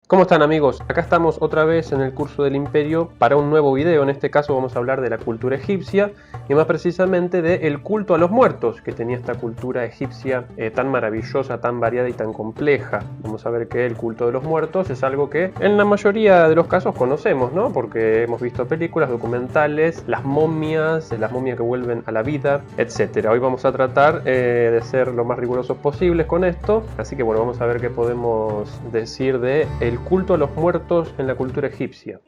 ¿Cómo están, amigos? Acá estamos otra vez en el curso del Imperio para un nuevo video. En este caso vamos a hablar de la cultura egipcia y más precisamente del culto a los muertos que tenía esta cultura egipcia tan maravillosa, tan variada y tan compleja. Vamos a ver que el culto de los muertos es algo que en la mayoría de los casos conocemos, ¿no? Porque hemos visto películas, documentales, las momias que vuelven a la vida, etc. Hoy vamos a tratar de ser lo más rigurosos posibles con esto, así que bueno, vamos a ver qué podemos decir de el culto a los muertos en la cultura egipcia.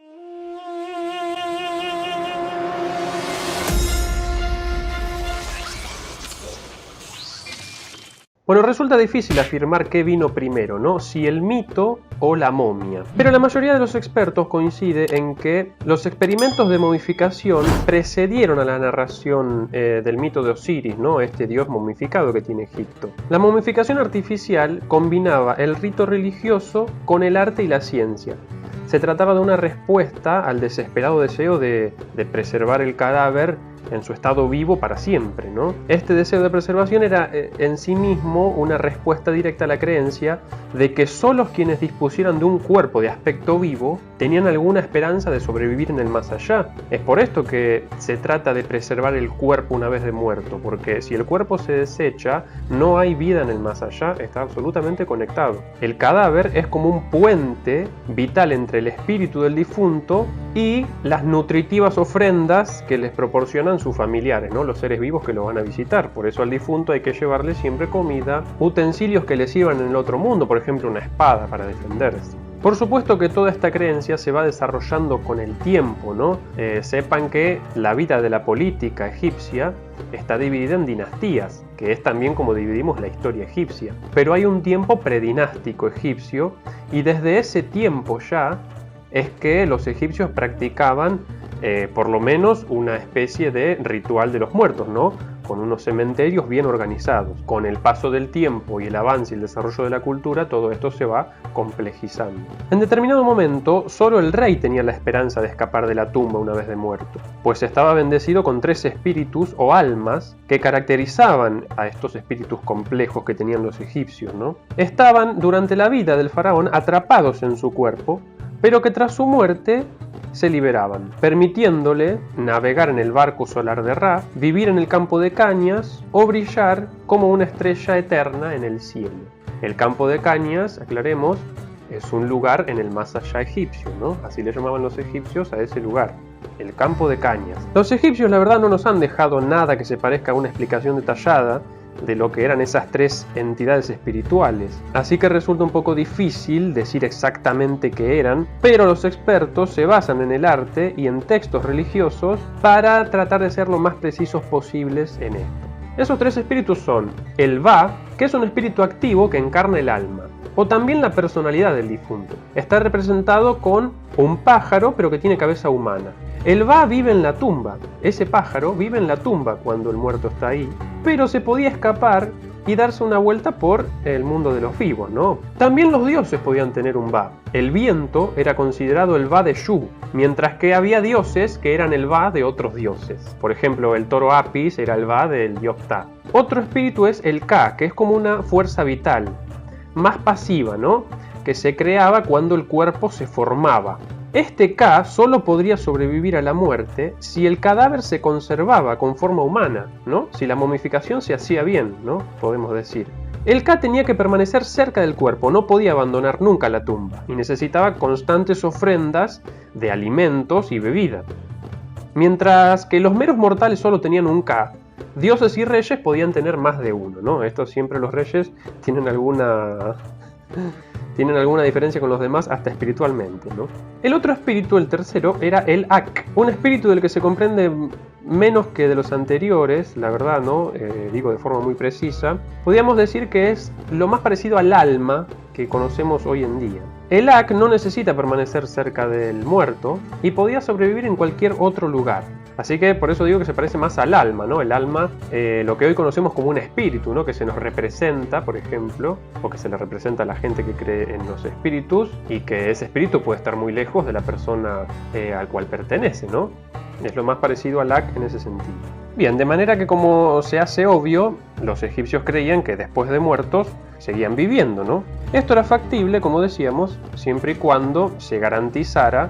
Bueno, resulta difícil afirmar qué vino primero, ¿no? Si el mito o la momia. Pero la mayoría de los expertos coincide en que los experimentos de momificación precedieron a la narración del mito de Osiris, ¿no? Este dios momificado que tiene Egipto. La momificación artificial combinaba el rito religioso con el arte y la ciencia. Se trataba de una respuesta al desesperado deseo de preservar el cadáver en su estado vivo para siempre, ¿no? Este deseo de preservación era en sí mismo una respuesta directa a la creencia de que solo quienes dispusieran de un cuerpo de aspecto vivo tenían alguna esperanza de sobrevivir en el más allá. Es por esto que se trata de preservar el cuerpo una vez de muerto, porque si el cuerpo se desecha, no hay vida en el más allá, está absolutamente conectado. El cadáver es como un puente vital entre el espíritu del difunto y las nutritivas ofrendas que les proporcionan sus familiares, ¿no? Los seres vivos que lo van a visitar. Por eso al difunto hay que llevarle siempre comida, utensilios que le sirvan en el otro mundo, por ejemplo una espada para defenderse. Por supuesto que toda esta creencia se va desarrollando con el tiempo, ¿no? Sepan que la vida de la política egipcia está dividida en dinastías, que es también como dividimos la historia egipcia. Pero hay un tiempo predinástico egipcio y desde ese tiempo ya es que los egipcios practicaban por lo menos una especie de ritual de los muertos, ¿no? Con unos cementerios bien organizados. Con el paso del tiempo y el avance y el desarrollo de la cultura, todo esto se va complejizando. En determinado momento, solo el rey tenía la esperanza de escapar de la tumba una vez de muerto, pues estaba bendecido con 3 espíritus o almas que caracterizaban a estos espíritus complejos que tenían los egipcios, ¿no? Estaban durante la vida del faraón atrapados en su cuerpo, pero que tras su muerte se liberaban, permitiéndole navegar en el barco solar de Ra, vivir en el campo de cañas o brillar como una estrella eterna en el cielo. El campo de cañas, aclaremos, es un lugar en el más allá egipcio, ¿no? Así le llamaban los egipcios a ese lugar, el campo de cañas. Los egipcios, la verdad, no nos han dejado nada que se parezca a una explicación detallada de lo que eran esas 3 entidades espirituales, así que resulta un poco difícil decir exactamente qué eran, pero los expertos se basan en el arte y en textos religiosos para tratar de ser lo más precisos posibles en esto. Esos 3 espíritus son el Ba, que es un espíritu activo que encarna el alma, o también la personalidad del difunto. Está representado con un pájaro, pero que tiene cabeza humana. El Ba vive en la tumba. Ese pájaro vive en la tumba cuando el muerto está ahí, pero se podía escapar y darse una vuelta por el mundo de los vivos, ¿no? También los dioses podían tener un Ba. El viento era considerado el Ba de Shu, mientras que había dioses que eran el Ba de otros dioses. Por ejemplo, el toro Apis era el Ba del dios Ptah. Otro espíritu es el Ka, que es como una fuerza vital, más pasiva, ¿no? Que se creaba cuando el cuerpo se formaba. Este Ka solo podría sobrevivir a la muerte si el cadáver se conservaba con forma humana, ¿no? Si la momificación se hacía bien, ¿no? Podemos decir. El Ka tenía que permanecer cerca del cuerpo, no podía abandonar nunca la tumba y necesitaba constantes ofrendas de alimentos y bebida. Mientras que los meros mortales solo tenían un Ka, dioses y reyes podían tener más de uno, ¿no? Esto siempre los reyes tienen alguna diferencia con los demás, hasta espiritualmente, ¿no? El otro espíritu, el tercero, era el Ak, un espíritu del que se comprende menos que de los anteriores, la verdad, ¿no? Digo de forma muy precisa. Podríamos decir que es lo más parecido al alma que conocemos hoy en día. El Ak no necesita permanecer cerca del muerto y podía sobrevivir en cualquier otro lugar. Así que por eso digo que se parece más al alma, ¿no? El alma, lo que hoy conocemos como un espíritu, ¿no? Que se nos representa, por ejemplo, o que se le representa a la gente que cree en los espíritus, y que ese espíritu puede estar muy lejos de la persona al cual pertenece, ¿no? Es lo más parecido al Ak en ese sentido. Bien, de manera que, como se hace obvio, los egipcios creían que después de muertos seguían viviendo, ¿no? Esto era factible, como decíamos, siempre y cuando se garantizara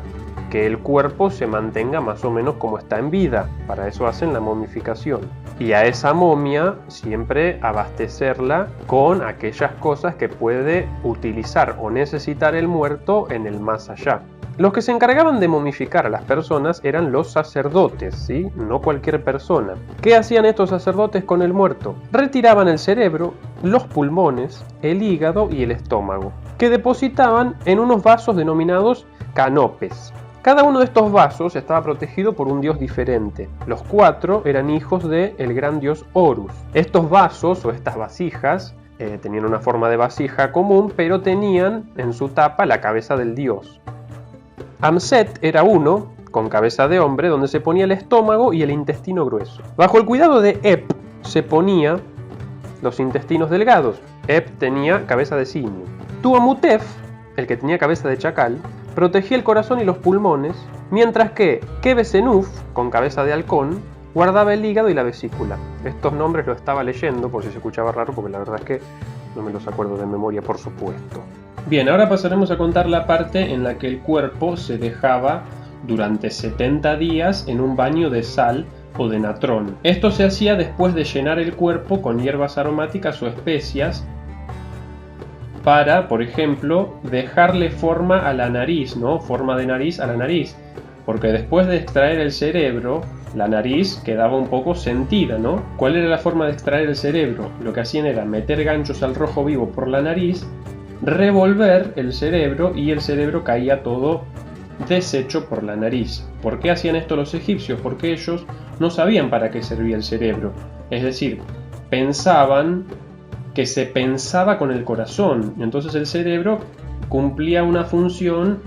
que el cuerpo se mantenga más o menos como está en vida. Para eso hacen la momificación. Y a esa momia siempre abastecerla con aquellas cosas que puede utilizar o necesitar el muerto en el más allá. Los que se encargaban de momificar a las personas eran los sacerdotes, ¿sí? No cualquier persona. ¿Qué hacían estos sacerdotes con el muerto? Retiraban el cerebro, los pulmones, el hígado y el estómago, que depositaban en unos vasos denominados canopes. Cada uno de estos vasos estaba protegido por un dios diferente. Los 4 eran hijos del gran dios Horus. Estos vasos o estas vasijas tenían una forma de vasija común, pero tenían en su tapa la cabeza del dios. Amset era uno, con cabeza de hombre, donde se ponía el estómago y el intestino grueso. Bajo el cuidado de Ep se ponía los intestinos delgados. Ep tenía cabeza de simio. Tuamutef, el que tenía cabeza de chacal, protegía el corazón y los pulmones, mientras que Quebesenuf, con cabeza de halcón, guardaba el hígado y la vesícula. Estos nombres los estaba leyendo por si se escuchaba raro, porque la verdad es que no me los acuerdo de memoria, por supuesto. Bien, ahora pasaremos a contar la parte en la que el cuerpo se dejaba durante 70 días en un baño de sal o de natrón. Esto se hacía después de llenar el cuerpo con hierbas aromáticas o especias para, por ejemplo, dejarle forma a la nariz, ¿no? Forma de nariz a la nariz. Porque después de extraer el cerebro, la nariz quedaba un poco sentida, ¿no? ¿Cuál era la forma de extraer el cerebro? Lo que hacían era meter ganchos al rojo vivo por la nariz, revolver el cerebro y el cerebro caía todo deshecho por la nariz. ¿Por qué hacían esto los egipcios? Porque ellos no sabían para qué servía el cerebro. Es decir, pensaban que se pensaba con el corazón. Entonces el cerebro cumplía una función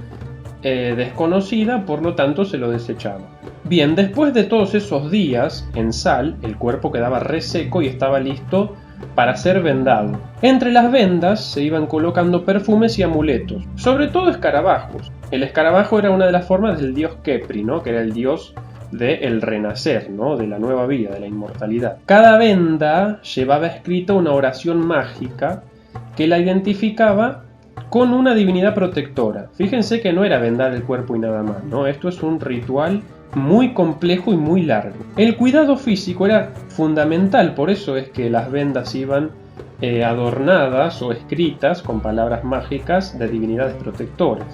desconocida, por lo tanto se lo desechaba. Bien, después de todos esos días en sal, el cuerpo quedaba reseco y estaba listo para ser vendado. Entre las vendas se iban colocando perfumes y amuletos, sobre todo escarabajos. El escarabajo era una de las formas del dios Kepri, ¿no? Que era el dios del renacer, ¿no? De la nueva vida, de la inmortalidad. Cada venda llevaba escrita una oración mágica que la identificaba con una divinidad protectora. Fíjense que no era vendar el cuerpo y nada más, ¿no? Esto es un ritual muy complejo y muy largo. El cuidado físico era fundamental, por eso es que las vendas iban adornadas o escritas con palabras mágicas de divinidades protectoras.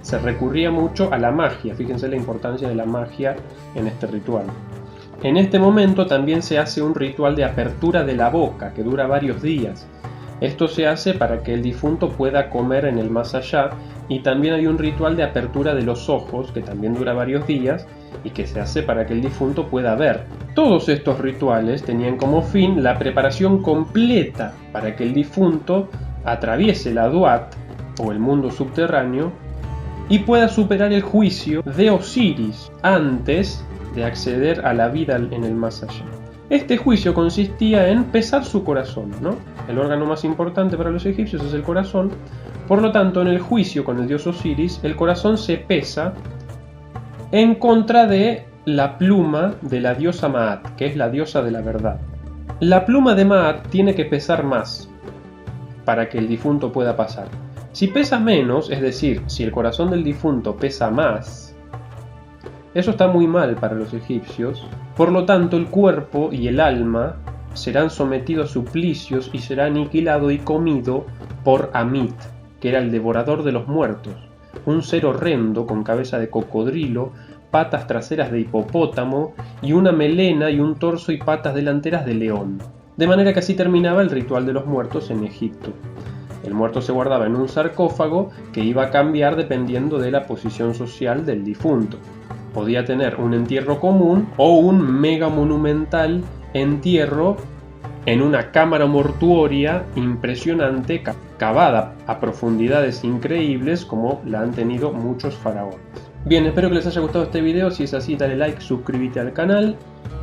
Se recurría mucho a la magia, fíjense la importancia de la magia en este ritual. En este momento también se hace un ritual de apertura de la boca que dura varios días. Esto se hace para que el difunto pueda comer en el más allá, y también hay un ritual de apertura de los ojos que también dura varios días y que se hace para que el difunto pueda ver. Todos estos rituales tenían como fin la preparación completa para que el difunto atraviese la Duat o el mundo subterráneo y pueda superar el juicio de Osiris antes de acceder a la vida en el más allá. Este juicio consistía en pesar su corazón, ¿no? El órgano más importante para los egipcios es el corazón. Por lo tanto, en el juicio con el dios Osiris, el corazón se pesa en contra de la pluma de la diosa Maat, que es la diosa de la verdad. La pluma de Maat tiene que pesar más para que el difunto pueda pasar. Si pesa menos, es decir, si el corazón del difunto pesa más, eso está muy mal para los egipcios. Por lo tanto, el cuerpo y el alma serán sometidos a suplicios y será aniquilado y comido por Amit, que era el devorador de los muertos, un ser horrendo con cabeza de cocodrilo, patas traseras de hipopótamo y una melena y un torso y patas delanteras de león. De manera que así terminaba el ritual de los muertos en Egipto. El muerto se guardaba en un sarcófago que iba a cambiar dependiendo de la posición social del difunto. Podía tener un entierro común o un mega monumental entierro en una cámara mortuoria impresionante, cavada a profundidades increíbles como la han tenido muchos faraones. Bien, espero que les haya gustado este video. Si es así, dale like, suscríbete al canal.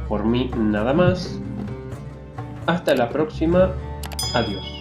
Por mí nada más. Hasta la próxima. Adiós.